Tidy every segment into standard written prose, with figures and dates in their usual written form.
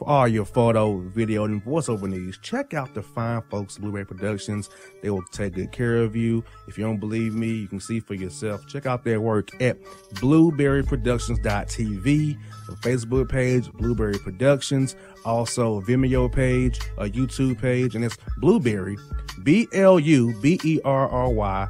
For all your photo, video, and voiceover needs, check out the fine folks at Blueberry Productions. They will take good care of you. If you don't believe me, you can see for yourself. Check out their work at blueberryproductions.tv, the Facebook page, Blueberry Productions, also a Vimeo page, a YouTube page, and it's Blueberry, BLUBERRY,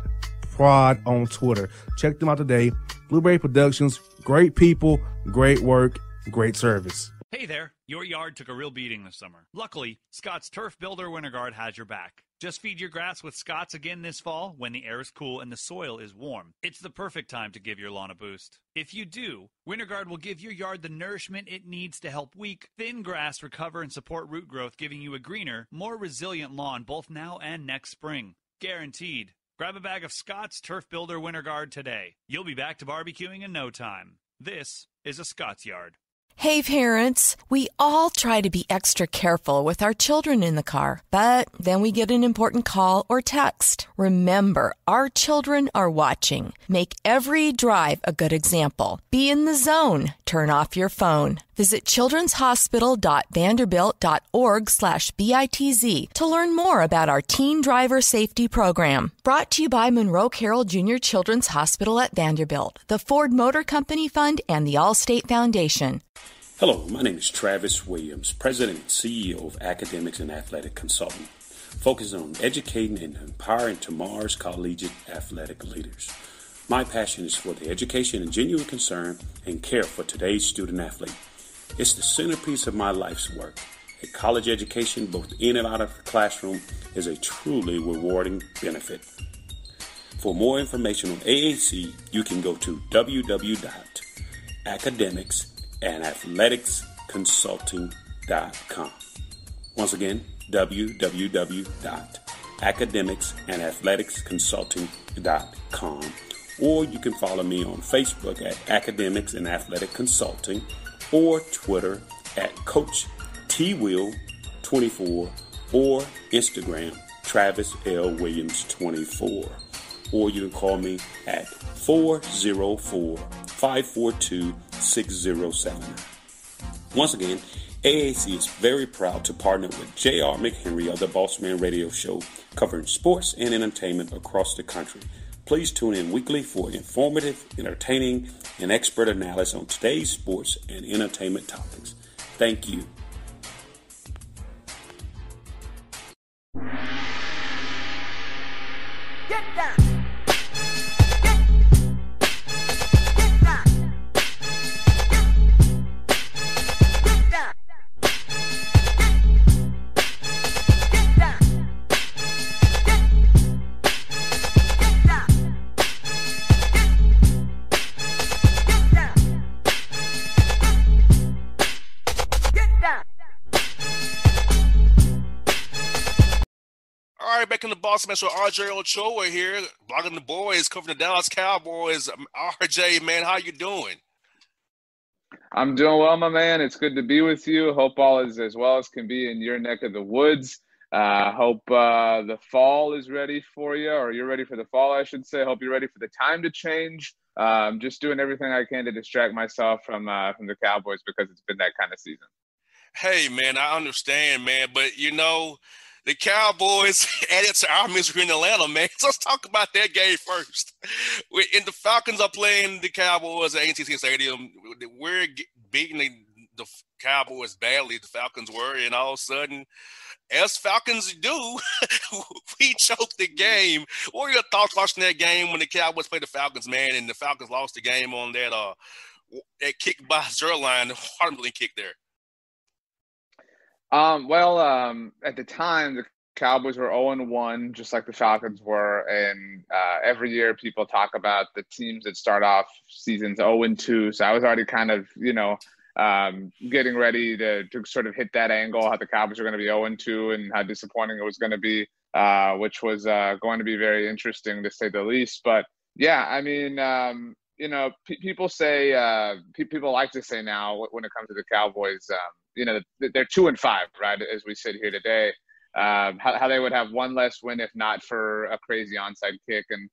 Prod on Twitter. Check them out today. Blueberry Productions, great people, great work, great service. Hey there, your yard took a real beating this summer. Luckily, Scott's Turf Builder Winter Guard has your back. Just feed your grass with Scott's again this fall when the air is cool and the soil is warm. It's the perfect time to give your lawn a boost. If you do, Winter Guard will give your yard the nourishment it needs to help weak, thin grass recover and support root growth, giving you a greener, more resilient lawn both now and next spring. Guaranteed. Grab a bag of Scott's Turf Builder Winter Guard today. You'll be back to barbecuing in no time. This is a Scott's Yard. Hey parents, we all try to be extra careful with our children in the car, but then we get an important call or text. Remember, our children are watching. Make every drive a good example. Be in the zone. Turn off your phone. Visit childrenshospital.vanderbilt.org/BITZ to learn more about our teen driver safety program. Brought to you by Monroe Carroll Jr. Children's Hospital at Vanderbilt, the Ford Motor Company Fund, and the Allstate Foundation. Hello, my name is Travis Williams, President and CEO of Academics and Athletic Consulting, focusing on educating and empowering tomorrow's collegiate athletic leaders. My passion is for the education and genuine concern and care for today's student athlete. It's the centerpiece of my life's work. A college education, both in and out of the classroom, is a truly rewarding benefit. For more information on AAC, you can go to www.academicsandathleticsconsulting.com. Once again, www.academicsandathleticsconsulting.com. Or you can follow me on Facebook at Academics and Athletic Consulting, or Twitter at Coach TWill24, or Instagram Travis L. Williams 24. Or you can call me at 404-542-6079. Once again, AAC is very proud to partner with J.R. McHenry of the Bossman Radio Show, covering sports and entertainment across the country. Please tune in weekly for informative, entertaining, and expert analysis on today's sports and entertainment topics. Thank you. Get down. Back in the Bossman Show, RJ Ochoa here, blogging the boys, covering the Dallas Cowboys. RJ, man, how you doing? I'm doing well, my man. It's good to be with you. Hope all is as well as can be in your neck of the woods. Hope the fall is ready for you, or you're ready for the fall, I should say. Hope you're ready for the time to change. Just doing everything I can to distract myself from the Cowboys, because it's been that kind of season. Hey, man, I understand, man, but you know, the Cowboys added to our misery in Atlanta, man. So let's talk about that game first. And the Falcons are playing the Cowboys at AT&T Stadium. We're beating the Cowboys badly, the Falcons were, and all of a sudden, as Falcons do, we choked the game. What were your thoughts watching that game when the Cowboys played the Falcons, man, and the Falcons lost the game on that kick by Zerline, the Harden kick there? At the time, the Cowboys were 0-1, just like the Falcons were. And every year people talk about the teams that start off seasons 0-2. So I was already kind of, getting ready to sort of hit that angle, how the Cowboys were going to be 0-2 and how disappointing it was going to be, which was going to be very interesting to say the least. But yeah, I mean, people say, people like to say now when it comes to the Cowboys, they're 2-5, right? As we sit here today, how they would have one less win if not for a crazy onside kick. And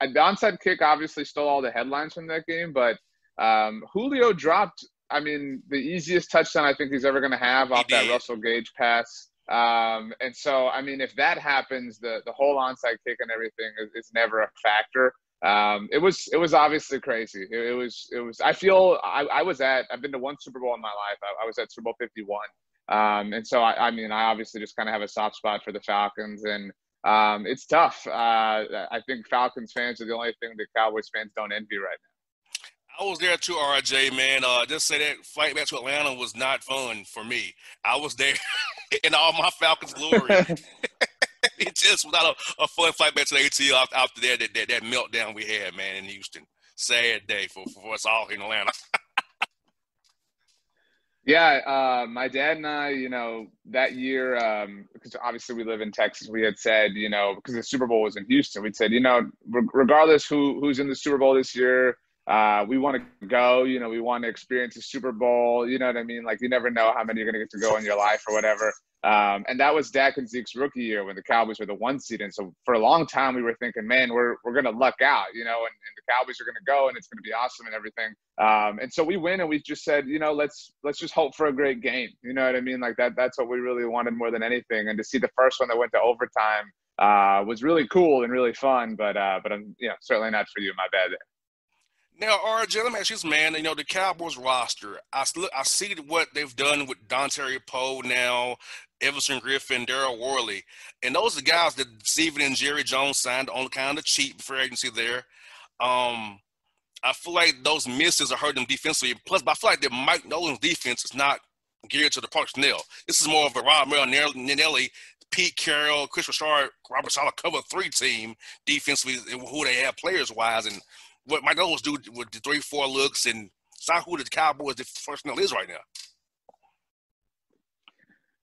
the onside kick obviously stole all the headlines from that game, but Julio dropped I mean, the easiest touchdown I think he's ever going to have off that Russell Gage pass. And so, I mean, if that happens, the whole onside kick and everything is never a factor. It was obviously crazy. It was, I feel I've been to one Super Bowl in my life. I was at Super Bowl 51. And so, I mean, I obviously just kind of have a soft spot for the Falcons, and it's tough. I think Falcons fans are the only thing that Cowboys fans don't envy right now. I was there too, RJ, man. Just say that flight back to Atlanta was not fun for me. I was there in all my Falcons glory. It just was not a fun flight back to the ATL after that meltdown we had, man, in Houston. Sad day for us all in Atlanta. Yeah, my dad and I, that year, because obviously we live in Texas, we had said, because the Super Bowl was in Houston, we'd said, regardless who's in the Super Bowl this year, we want to go, we want to experience the Super Bowl, you know what I mean? Like, you never know how many you're going to get to go in your life or whatever. And that was Dak and Zeke's rookie year when the Cowboys were the 1 seed. And so for a long time, we were thinking, man, we're going to luck out, and the Cowboys are going to go and it's going to be awesome and everything. And so we win and we just said, let's just hope for a great game. You know what I mean? Like that's what we really wanted more than anything. And to see the first one that went to overtime was really cool and really fun. But I'm, certainly not for you. My bad there. Now, RJ, let me ask you this, man. The Cowboys roster, I see what they've done with Dontari Poe now, Everson Griffin, Darryl Worley. And those are the guys that Steven and Jerry Jones signed on kind of cheap free agency there. I feel like those misses are hurting them defensively. Plus, I feel like that Mike Nolan's defense is not geared to the personnel. This is more of a Rob Marinelli, Pete Carroll, Chris Richard, Robert Saleh cover 3 team defensively, who they have players-wise. And what Mike Nolan's do with the 3-4 looks, and it's not who the Cowboys' personnel is right now.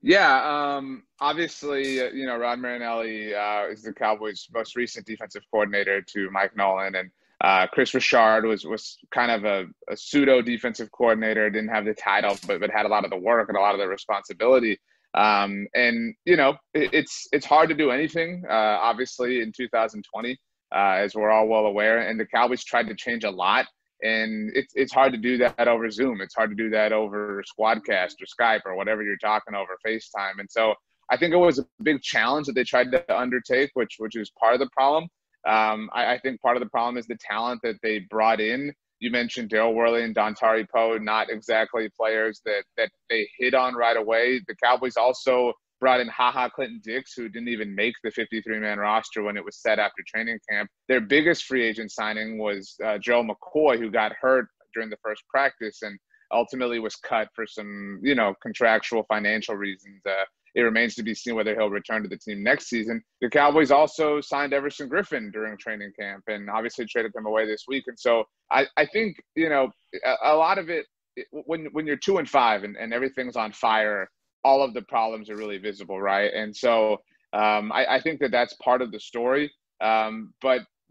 Yeah, obviously, Rod Marinelli is the Cowboys' most recent defensive coordinator to Mike Nolan, and Chris Richard was kind of a pseudo defensive coordinator, didn't have the title, but had a lot of the work and a lot of the responsibility. And it's hard to do anything, obviously, in 2020, as we're all well aware. And the Cowboys tried to change a lot. And it's hard to do that over Zoom. It's hard to do that over Squadcast or Skype or whatever you're talking over, FaceTime. And so I think it was a big challenge that they tried to undertake, which is part of the problem. I think part of the problem is the talent that they brought in. You mentioned Darryl Worley and Dontari Poe, not exactly players that they hit on right away. The Cowboys also brought in Clinton-Dix, who didn't even make the 53-man roster when it was set after training camp. Their biggest free agent signing was Joe McCoy, who got hurt during the first practice and ultimately was cut for some, contractual financial reasons. It remains to be seen whether he'll return to the team next season. The Cowboys also signed Everson Griffin during training camp and obviously traded him away this week. And so I think, a lot of it, when you're 2-5 and everything's on fire, all of the problems are really visible, right? And so I think that's part of the story.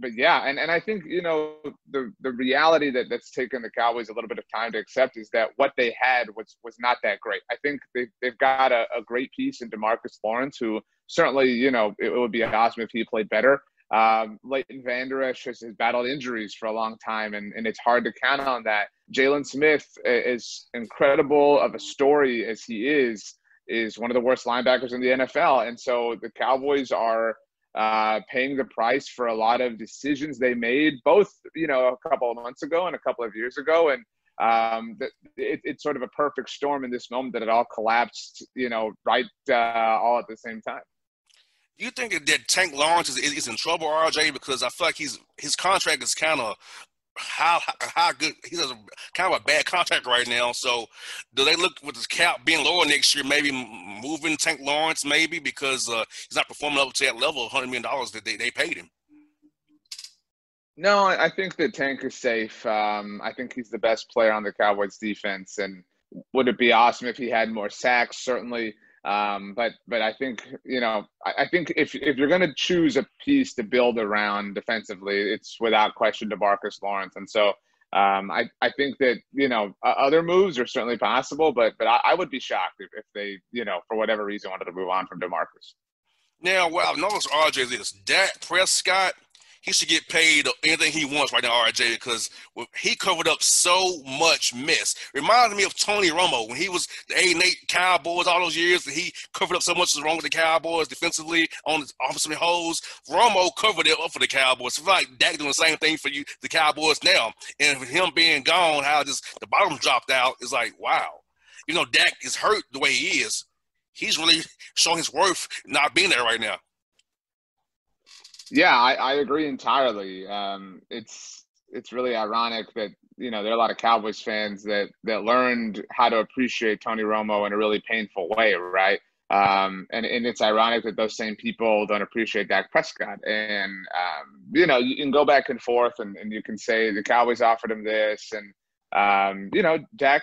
But yeah, and I think, the reality that's taken the Cowboys a little bit of time to accept is that what they had was not that great. I think they've got a great piece in DeMarcus Lawrence, who certainly, it would be awesome if he played better. Leighton Vander Esch has battled injuries for a long time, and it's hard to count on that. Jalen Smith, as incredible of a story as he is one of the worst linebackers in the NFL. And so the Cowboys are paying the price for a lot of decisions they made, both, a couple of months ago and a couple of years ago. And it's sort of a perfect storm in this moment that it all collapsed, right all at the same time. Do you think that Tank Lawrence is in trouble, RJ? Because I feel like his contract is kind of how good. He has kind of a bad contract right now. So do they look with his cap being lower next year, maybe moving Tank Lawrence maybe because he's not performing up to that level of $100 million that they paid him? No, I think that Tank is safe. I think he's the best player on the Cowboys defense. And would it be awesome if he had more sacks? Certainly. But I think, I think if you're going to choose a piece to build around defensively, it's without question DeMarcus Lawrence. And so I think that, other moves are certainly possible, but I would be shocked if they, for whatever reason, wanted to move on from DeMarcus. Now, what I've noticed, RJ, is Dak Prescott, he should get paid anything he wants right now, RJ, because he covered up so much mess. Reminded me of Tony Romo when he was the 8-8 Cowboys all those years, and he covered up so much was wrong with the Cowboys defensively on the offensive holes. Romo covered it up for the Cowboys. It's like Dak doing the same thing for you, the Cowboys now. And with him being gone, how just the bottom dropped out is like, wow. You know, Dak is hurt the way he is. He's really showing his worth not being there right now. Yeah, I agree entirely. It's really ironic that, you know, there are a lot of Cowboys fans that learned how to appreciate Tony Romo in a really painful way, right? And it's ironic that those same people don't appreciate Dak Prescott. And, you know, you can go back and forth and you can say the Cowboys offered him this. And, you know, Dak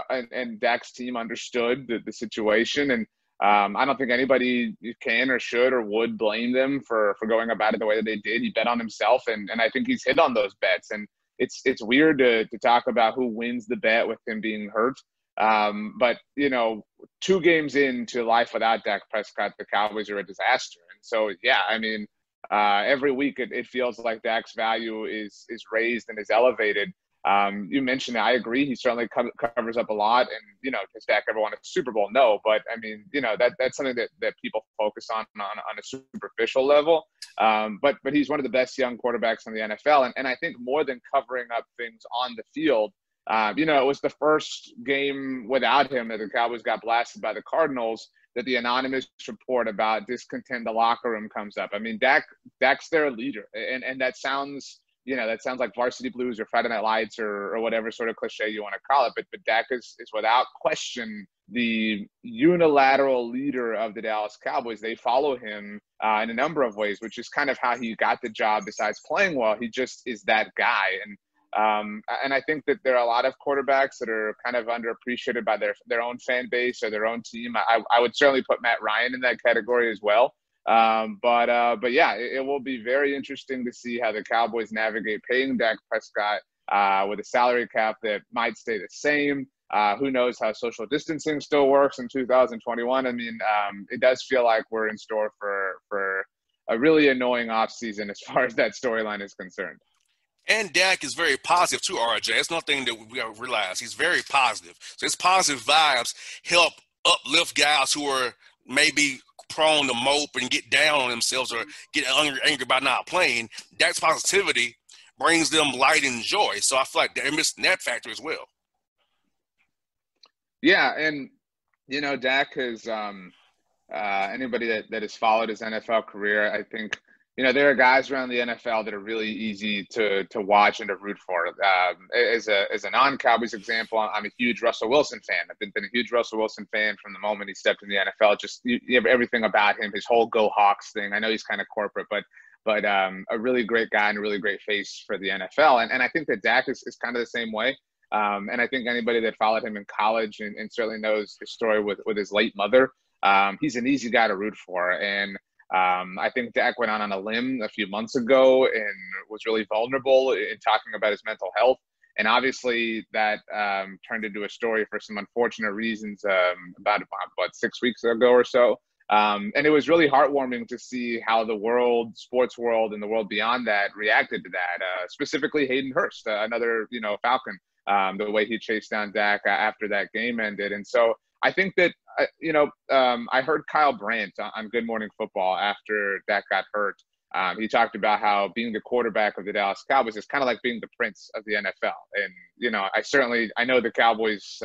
and Dak's team understood the situation. And I don't think anybody can or should or would blame them for going about it the way that they did. He bet on himself, and I think he's hit on those bets. And it's weird to talk about who wins the bet with him being hurt. But, you know, 2 games into life without Dak Prescott, the Cowboys are a disaster. And so, yeah, I mean, every week it feels like Dak's value is raised and is elevated. You mentioned it. I agree. He certainly covers up a lot. And, you know, does Dak ever won a Super Bowl? No. But, I mean, you know, that's something that people focus on a superficial level. But he's one of the best young quarterbacks in the NFL. And I think more than covering up things on the field, you know, it was the first game without him that the Cowboys got blasted by the Cardinals that the anonymous report about discontent in the locker room comes up. I mean, Dak's their leader. And that sounds – you know, that sounds like Varsity Blues or Friday Night Lights or whatever sort of cliche you want to call it. But Dak is without question the unilateral leader of the Dallas Cowboys. They follow him in a number of ways, which is kind of how he got the job. Besides playing well, he just is that guy. And I think that there are a lot of quarterbacks that are kind of underappreciated by their own fan base or their own team. I would certainly put Matt Ryan in that category as well. But yeah, it will be very interesting to see how the Cowboys navigate paying Dak Prescott with a salary cap that might stay the same. Who knows how social distancing still works in 2021? I mean, it does feel like we're in store for a really annoying offseason as far as that storyline is concerned. And Dak is very positive too, RJ. It's nothing that we gotta realize. He's very positive. So his positive vibes help uplift guys who are maybe prone to mope and get down on themselves or get angry about not playing. Dak's positivity brings them light and joy. So I feel like they're missing that factor as well. Yeah, and, you know, Dak has anybody that has followed his NFL career, I think, you know, there are guys around the NFL that are really easy to watch and to root for. As a non-Cowboys example, I'm a huge Russell Wilson fan. I've been a huge Russell Wilson fan from the moment he stepped in the NFL. Just you have everything about him, his whole Go Hawks thing. I know he's kind of corporate, but a really great guy and a really great face for the NFL. And I think that Dak is kind of the same way. And I think anybody that followed him in college and certainly knows his story with his late mother, he's an easy guy to root for. And I think Dak went on a limb a few months ago and was really vulnerable in talking about his mental health. And obviously that turned into a story for some unfortunate reasons about 6 weeks ago or so. And it was really heartwarming to see how the world, sports world, and the world beyond that reacted to that. Specifically Hayden Hurst, another, you know, Falcon, the way he chased down Dak after that game ended. And so I think that, you know, I heard Kyle Brandt on Good Morning Football after Dak got hurt. He talked about how being the quarterback of the Dallas Cowboys is kind of like being the prince of the NFL. And, you know, I know the Cowboys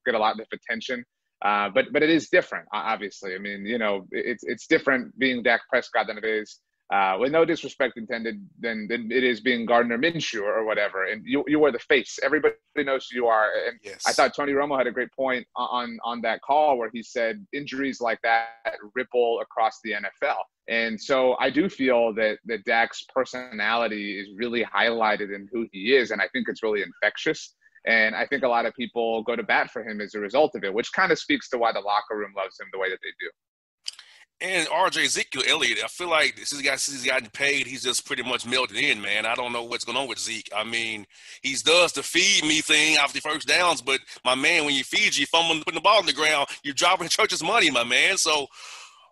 get a lot of attention, but it is different, obviously. I mean, you know, it's different being Dak Prescott than it is, with no disrespect intended, than it is being Gardner Minshew or whatever. And you are the face. Everybody knows who you are. And yes. I thought Tony Romo had a great point on that call where he said injuries like that ripple across the NFL. And so I do feel that Dak's personality is really highlighted in who he is. And I think it's really infectious. And I think a lot of people go to bat for him as a result of it, which kind of speaks to why the locker room loves him the way that they do. And RJ Ezekiel Elliott, I feel like since he's gotten paid, he's just pretty much melted in, man. I don't know what's going on with Zeke. I mean, he does the feed me thing after the first downs, but my man, when you feed you fumbling, putting the ball on the ground, you're dropping church's money, my man. So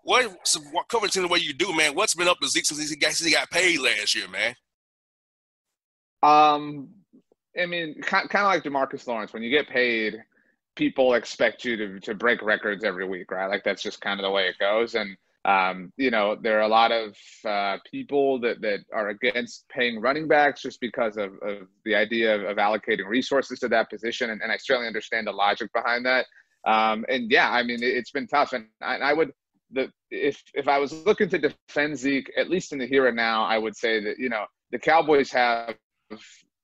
what coverage in the way you do, man? What's been up to Zeke since he got paid last year, man? I mean, kind of like DeMarcus Lawrence. When you get paid, people expect you to break records every week, right? Like that's just kind of the way it goes. And there are a lot of people that are against paying running backs just because of the idea of allocating resources to that position. And I certainly understand the logic behind that. And yeah, I mean, it's been tough. And I would, if I was looking to defend Zeke, at least in the here and now, I would say that, the Cowboys have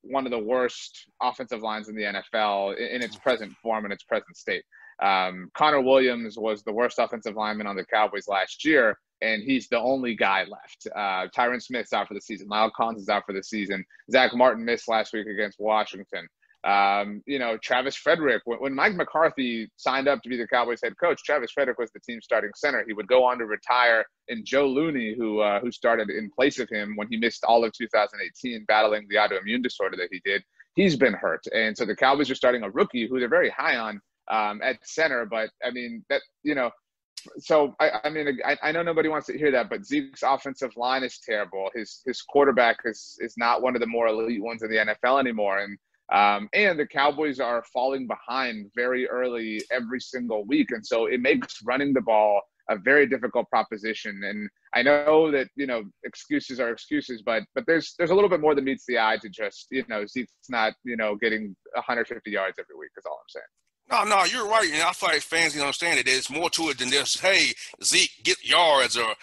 one of the worst offensive lines in the NFL in its present form and its present state. Connor Williams was the worst offensive lineman on the Cowboys last year, and he's the only guy left. Tyron Smith's out for the season. Lyle Collins is out for the season. Zach Martin missed last week against Washington. Travis Frederick, when Mike McCarthy signed up to be the Cowboys head coach, Travis Frederick was the team's starting center. He would go on to retire, and Joe Looney, who started in place of him when he missed all of 2018 battling the autoimmune disorder that he did, he's been hurt. And so the Cowboys are starting a rookie who they're very high on at center. But I mean, so I know nobody wants to hear that, but Zeke's offensive line is terrible. His quarterback is not one of the more elite ones in the NFL anymore. And the Cowboys are falling behind very early every single week. And so it makes running the ball a very difficult proposition. And I know that, excuses are excuses, but there's a little bit more than meets the eye to just, Zeke's not, getting 150 yards every week is all I'm saying. No, you're right. And I feel like fans need to understand that there's more to it than just, hey, Zeke, get yards, or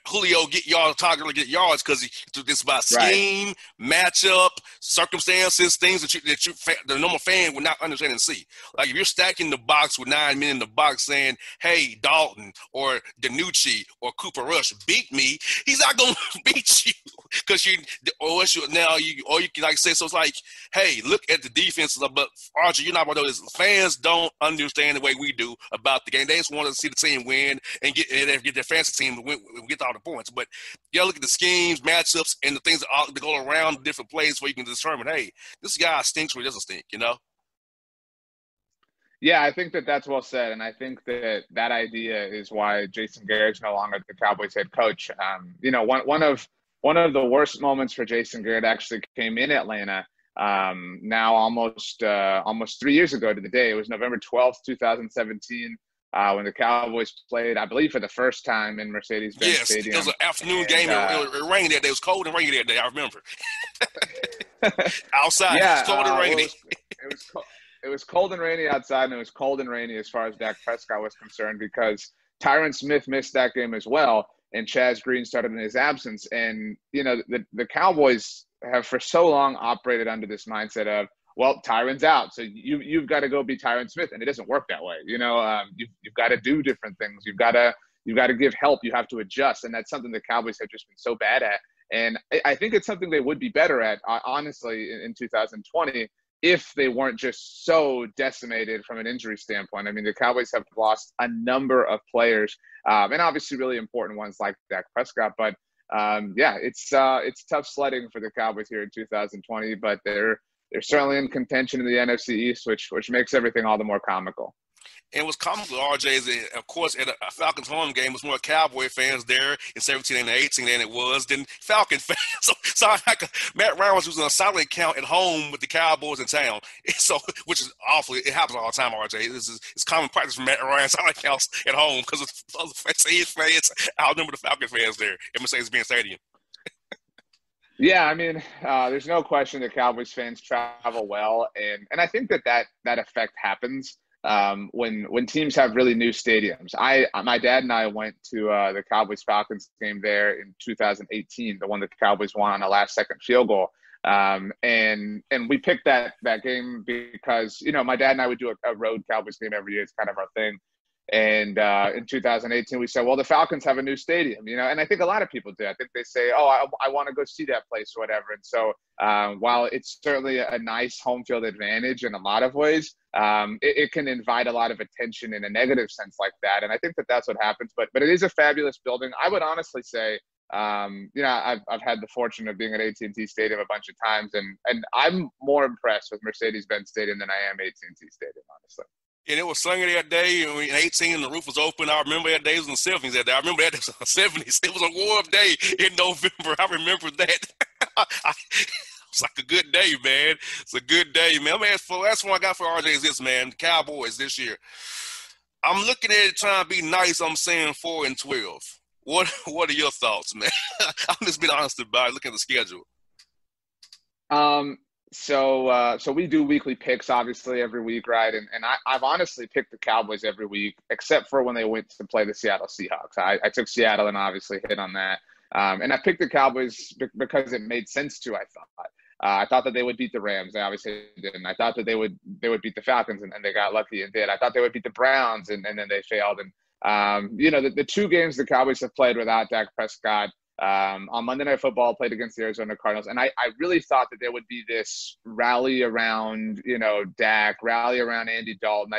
Julio, get yards, Tiger, get yards, because it's about scheme, matchup, circumstances, things that the normal fan would not understand and see. Like if you're stacking the box with 9 men in the box saying, hey, Dalton or DiNucci or Cooper Rush, beat me, he's not going to beat you because you can like say, so it's like, hey, look at the defense. But Archie, you're not one of those fans don't understand the way we do about the game. They just want to see the team win and get their fantasy team to win, get all the points. But you gotta look at the schemes, matchups, and the things that go around different plays where you can determine, hey, this guy stinks or he doesn't stink, Yeah, I think that's well said. And I think that idea is why Jason Garrett's no longer the Cowboys head coach. One of the worst moments for Jason Garrett actually came in Atlanta now almost 3 years ago to the day. It was November 12th, 2017. When the Cowboys played, I believe, for the first time in Mercedes-Benz Stadium. Yes, it was an afternoon game. It rained that day. It was cold and rainy that day. I remember. Outside, yeah, it was cold and rainy. It was cold and rainy outside, and it was cold and rainy as far as Dak Prescott was concerned because Tyron Smith missed that game as well, and Chaz Green started in his absence. And, the Cowboys have for so long operated under this mindset of, well, Tyron's out, so you've got to go be Tyron Smith, and it doesn't work that way. You've got to do different things. You've got to give help. You have to adjust, and that's something the Cowboys have just been so bad at. And I think it's something they would be better at, honestly, in 2020 if they weren't just so decimated from an injury standpoint. I mean, the Cowboys have lost a number of players, and obviously really important ones like Dak Prescott. But it's tough sledding for the Cowboys here in 2020, but they're certainly in contention in the NFC East, which makes everything all the more comical. And what's comical, RJ, is that, of course, at a Falcons home game, was more Cowboy fans there in 17 and 18 than it was than Falcon fans. So like Matt Ryan was using a silent account at home with the Cowboys in town. So, which is awful. It happens all the time, RJ. It's common practice for Matt Ryan silent accounts at home because of other fans outnumber the Falcon fans there at Mercedes-Benz Stadium. Yeah, I mean, there's no question that Cowboys fans travel well, and I think that effect happens when teams have really new stadiums. My dad and I went to the Cowboys Falcons game there in 2018, the one that the Cowboys won on a last-second field goal, and we picked that game because my dad and I would do a road Cowboys game every year. It's kind of our thing. And in 2018, we said, well, the Falcons have a new stadium, and I think a lot of people do. I think they say, oh, I want to go see that place or whatever. And so while it's certainly a nice home field advantage in a lot of ways, it can invite a lot of attention in a negative sense like that. And I think that's what happens. But it is a fabulous building. I would honestly say, I've had the fortune of being at AT&T Stadium a bunch of times, and I'm more impressed with Mercedes-Benz Stadium than I am AT&T Stadium, honestly. And it was sunny that day, and we 18, and the roof was open. I remember that day. It was in the 70s that day. I remember that it was in the 70s. It was a warm day in November. I remember that. It's like a good day, man. It's a good day, man. That's what I got for RJ is this, man. The Cowboys this year. I'm looking at it trying to be nice. I'm saying 4-12. What are your thoughts, man? I'm just being honest about it. Look at the schedule. So we do weekly picks, obviously, every week, right? And I've honestly picked the Cowboys every week, except for when they went to play the Seattle Seahawks. I took Seattle and obviously hit on that. And I picked the Cowboys because it made sense to, I thought. I thought that they would beat the Rams. They obviously didn't. I thought that they would beat the Falcons, and they got lucky and did. I thought they would beat the Browns, and then they failed. And, the two games the Cowboys have played without Dak Prescott, on Monday Night Football, played against the Arizona Cardinals. And I really thought that there would be this rally around, Dak, rally around Andy Dalton.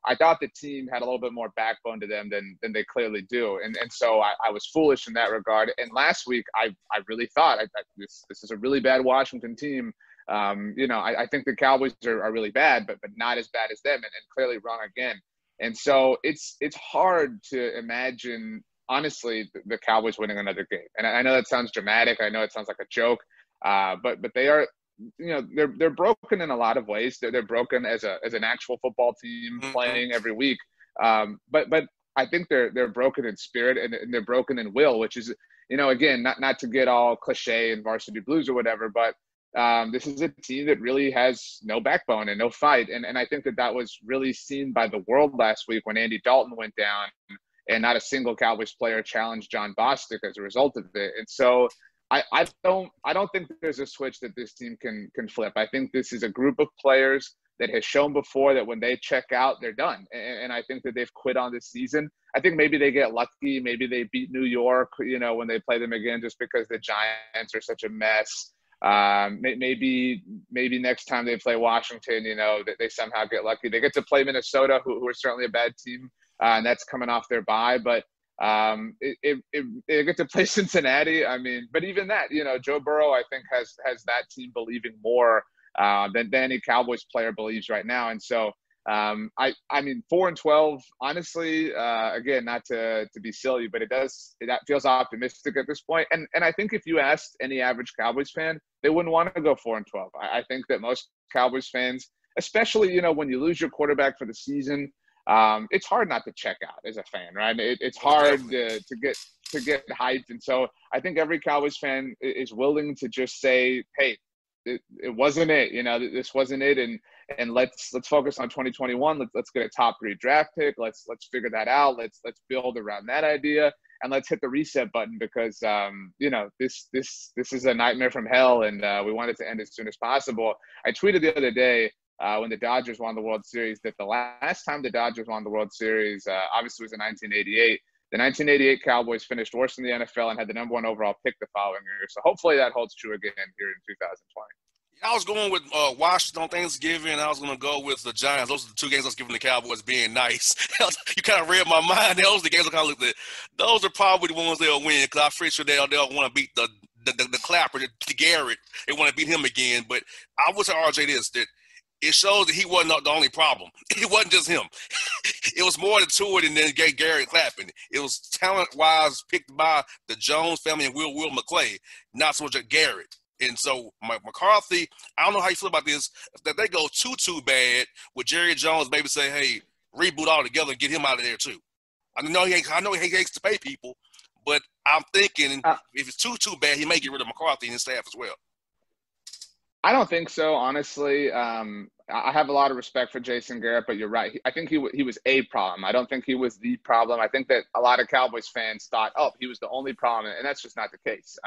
I thought the team had a little bit more backbone to them than they clearly do. And so I was foolish in that regard. And last week, I really thought this is a really bad Washington team. I think the Cowboys are really bad, but not as bad as them, and clearly wrong again. And so it's hard to imagine, honestly, the Cowboys winning another game. And I know that sounds dramatic. I know it sounds like a joke, but they are – they're broken in a lot of ways. They're broken as an actual football team playing every week. But I think they're broken in spirit, and they're broken in will, which is, again, not to get all cliche and varsity blues or whatever, but this is a team that really has no backbone and no fight. And I think that was really seen by the world last week when Andy Dalton went down and not a single Cowboys player challenged John Bostic as a result of it. And so I don't think there's a switch that this team can flip. I think this is a group of players that has shown before that when they check out, they're done. And I think that they've quit on this season. I think maybe they get lucky. Maybe they beat New York, when they play them again, just because the Giants are such a mess. Maybe next time they play Washington, that they somehow get lucky. They get to play Minnesota, who are certainly a bad team, and that's coming off their bye. But it get to play Cincinnati. I mean, but even that, Joe Burrow, I think has that team believing more than any Cowboys player believes right now. And so, I mean, 4-12, honestly, again, not to be silly, but that feels optimistic at this point. And I think if you asked any average Cowboys fan, they wouldn't want to go 4-12. I think that most Cowboys fans, especially, when you lose your quarterback for the season, it's hard not to check out as a fan, right? It's hard to get hyped. And so I think every Cowboys fan is willing to just say, hey, it wasn't it, this wasn't it. And let's focus on 2021. Let's get a top 3 draft pick. Let's figure that out. Let's build around that idea, and let's hit the reset button because, this is a nightmare from hell. And we want it to end as soon as possible. I tweeted the other day, when the Dodgers won the World Series, that the last time the Dodgers won the World Series, obviously was in 1988. The 1988 Cowboys finished worse in the NFL and had the number 1 overall pick the following year. So hopefully that holds true again here in 2020. I was going with Washington on Thanksgiving, and I was going to go with the Giants. Those are the 2 games I was giving the Cowboys being nice. You kind of read my mind. Those are the games I kind of looked at. Those are probably the ones they'll win because I'm pretty sure they'll want to beat the Clapper, the Garrett. They want to beat him again. But I would say RJ this, that it shows that he wasn't the only problem. It wasn't just him. It was more to it than Garrett clapping. It was talent-wise picked by the Jones family and Will McClay, not so much Garrett. And so McCarthy, I don't know how you feel about this, that they go too bad with Jerry Jones maybe say, hey, reboot all together and get him out of there too. I know he hates to pay people, but I'm thinking if it's too bad, he may get rid of McCarthy and his staff as well. I don't think so, honestly. I have a lot of respect for Jason Garrett, but you're right. I think he was a problem. I don't think he was the problem. I think that a lot of Cowboys fans thought, he was the only problem, and that's just not the case.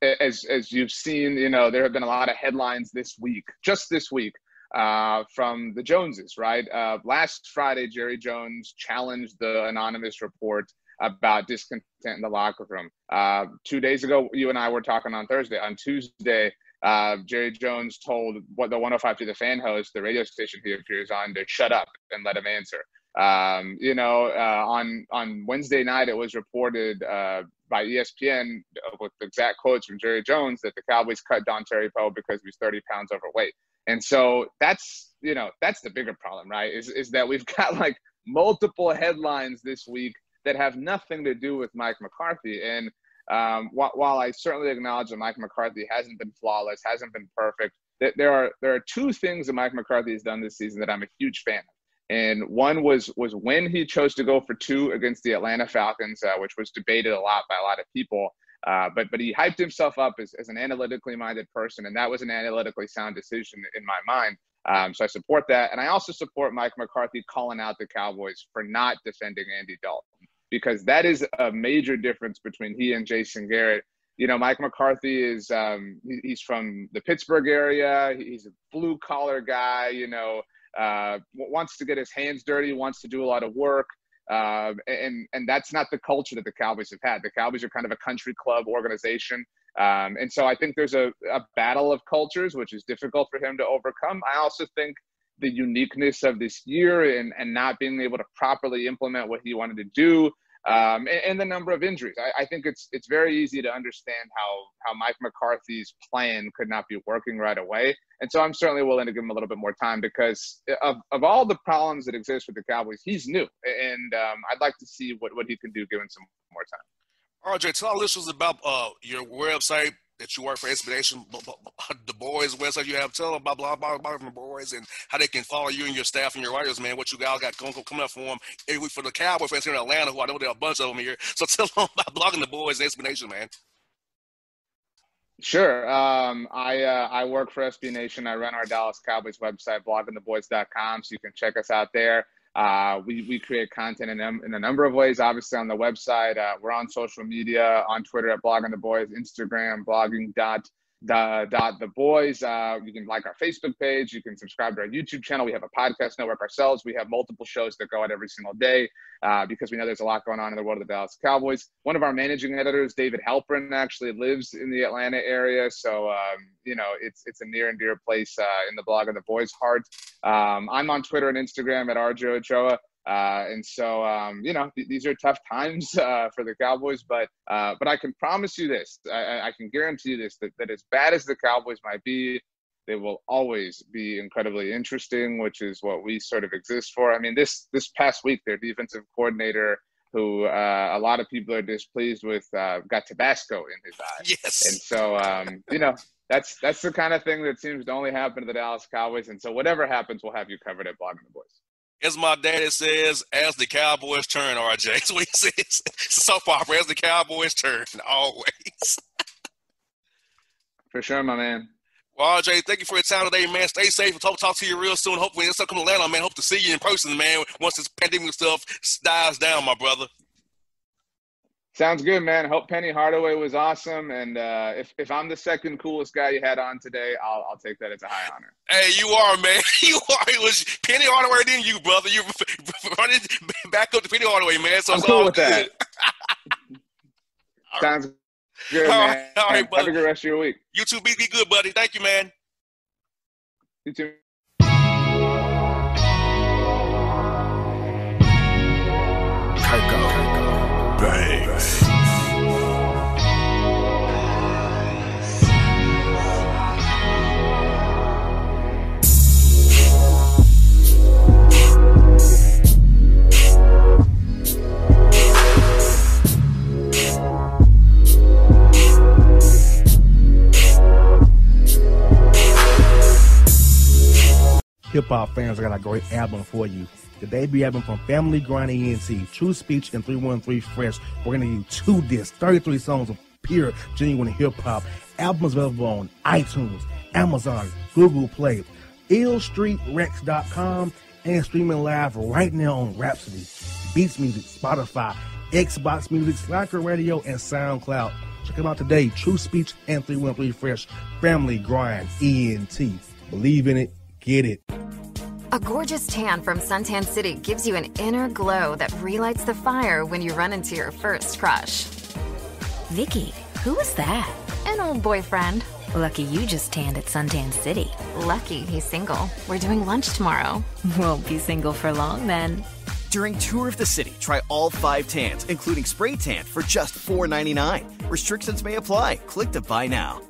As you've seen, there have been a lot of headlines just this week, from the Joneses, right? Last Friday, Jerry Jones challenged the anonymous report about discontent in the locker room. 2 days ago, you and I were talking on Thursday. On Tuesday, Jerry Jones told the 105 to the Fan host, the radio station he appears on, to shut up and let him answer. On Wednesday night, it was reported by ESPN with exact quotes from Jerry Jones that the Cowboys cut Dontari Poe because he was 30 pounds overweight. And so that's that's the bigger problem, right? Is that we've got like multiple headlines this week that have nothing to do with Mike McCarthy. And while I certainly acknowledge that Mike McCarthy hasn't been flawless, hasn't been perfect, there are two things that Mike McCarthy has done this season that I'm a huge fan of. And one was when he chose to go for 2 against the Atlanta Falcons, which was debated a lot by a lot of people. But he hyped himself up as an analytically minded person, and that was an analytically sound decision in my mind. So I support that. And I also support Mike McCarthy calling out the Cowboys for not defending Andy Dalton, because that is a major difference between he and Jason Garrett. Mike McCarthy is he's from the Pittsburgh area. He's a blue collar guy, wants to get his hands dirty, wants to do a lot of work. And that's not the culture that the Cowboys have had. The Cowboys are kind of a country club organization. And so I think there's a battle of cultures, which is difficult for him to overcome. I also think the uniqueness of this year and not being able to properly implement what he wanted to do, and the number of injuries. I think it's very easy to understand how Mike McCarthy's plan could not be working right away. And so I'm certainly willing to give him a little bit more time, because of all the problems that exist with the Cowboys, he's new. And I'd like to see what he can do given some more time. RJ, tell our listeners about your website that you work for, Expedition, the boys website you have. Tell them about the boys and how they can follow you and your staff and your writers, man, what you guys got coming up for them every week for the Cowboy fans here in Atlanta, who I know there are a bunch of them here. So tell them about Blogging the Boys and Expedition, man. Sure. I work for SB Nation. I run our Dallas Cowboys website, bloggingtheboys.com, so you can check us out there. We create content in a number of ways. Obviously on the website, we're on social media, on Twitter at Blogging the Boys, Instagram, blogging.the boys. You can like our Facebook page. You can subscribe to our YouTube channel. We have a podcast network ourselves. We have multiple shows that go out every single day because we know there's a lot going on in the world of the Dallas Cowboys. One of our managing editors, David Halpern, actually lives in the Atlanta area. So, it's a near and dear place in the Blogging the Boys' heart. I'm on Twitter and Instagram at RJ Ochoa. And so, these are tough times for the Cowboys, but I can promise you this, I can guarantee you this, that as bad as the Cowboys might be, they will always be incredibly interesting, which is what we sort of exist for. I mean, this past week, their defensive coordinator, who a lot of people are displeased with, got Tabasco in his eye. Yes. And so, that's the kind of thing that seems to only happen to the Dallas Cowboys. And so whatever happens, we'll have you covered at Blogging the Boys. As my daddy says, as the Cowboys turn, RJ. That's what he says. So far, as the Cowboys turn, always. For sure, my man. Well, RJ, thank you for your time today, man. Stay safe. We'll talk to you real soon. Hopefully, it's come to Atlanta, man. Hope to see you in person, man, once this pandemic stuff dies down, my brother. Sounds good, man. Hope Penny Hardaway was awesome. And if I'm the second coolest guy you had on today, I'll take that as a high honor. Hey, you are, man. You are. It was Penny Hardaway than you, brother. You're running back up to Penny Hardaway, man. So I'm cool with that. Sounds good, man. All right, buddy. Have a good rest of your week. You too. Be good, buddy. Thank you, man. You too. Banks. Hip-hop fans, I got a great album for you. The debut album from Family Grind ENT, True Speech and 313 Fresh. We're going to do 2 discs, 33 songs of pure, genuine hip-hop. Albums available on iTunes, Amazon, Google Play, illstreetrex.com, and streaming live right now on Rhapsody, Beats Music, Spotify, Xbox Music, Slacker Radio, and SoundCloud. Check them out today. True Speech and 313 Fresh. Family Grind ENT. Believe in it. Get it. A gorgeous tan from Suntan City gives you an inner glow that relights the fire when you run into your first crush. Vicky, who was that? An old boyfriend. Lucky you just tanned at Suntan City. Lucky he's single. We're doing lunch tomorrow. Won't be single for long then. During Tour of the City, try all 5 tans, including spray tan, for just $4.99. Restrictions may apply. Click to buy now.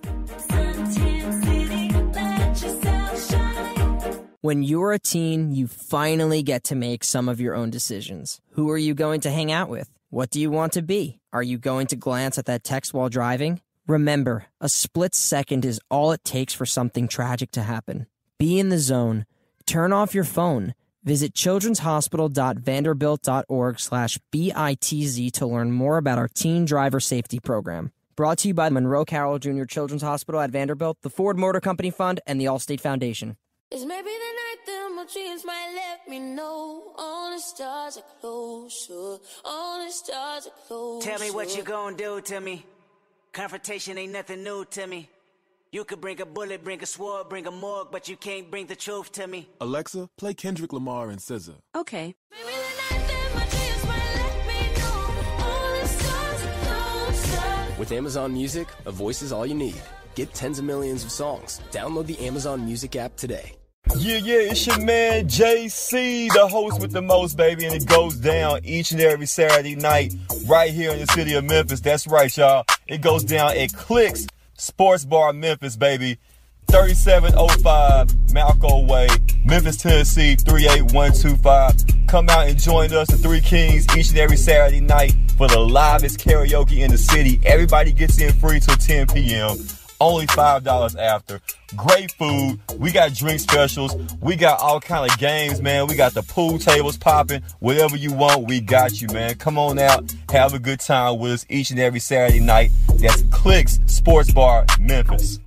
When you're a teen, you finally get to make some of your own decisions. Who are you going to hang out with? What do you want to be? Are you going to glance at that text while driving? Remember, a split second is all it takes for something tragic to happen. Be in the zone. Turn off your phone. Visit childrenshospital.vanderbilt.org/BITZ to learn more about our teen driver safety program. Brought to you by Monroe Carroll Jr. Children's Hospital at Vanderbilt, the Ford Motor Company Fund, and the Allstate Foundation. It's maybe the night that my dreams might let me know. All the stars are closer. All the stars are closer. Tell me what you gonna do to me. Confrontation ain't nothing new to me. You could bring a bullet, bring a sword, bring a morgue, but you can't bring the truth to me. Alexa, play Kendrick Lamar and SZA. Okay. Maybe the night that my dreams might let me know. All the stars are closer. With Amazon Music, a voice is all you need. Get tens of millions of songs. Download the Amazon Music app today. Yeah, it's your man JC, the host with the most, baby, and it goes down each and every Saturday night right here in the city of Memphis. That's right, y'all. It goes down at Clicks Sports Bar Memphis, baby. 3705 Malco Way, Memphis, Tennessee, 38125. Come out and join us, the Three Kings, each and every Saturday night for the livest karaoke in the city. Everybody gets in free till 10 p.m. Only $5 after. Great food. We got drink specials. We got all kind of games, man. We got the pool tables popping. Whatever you want, we got you, man. Come on out. Have a good time with us each and every Saturday night. That's Clicks Sports Bar, Memphis.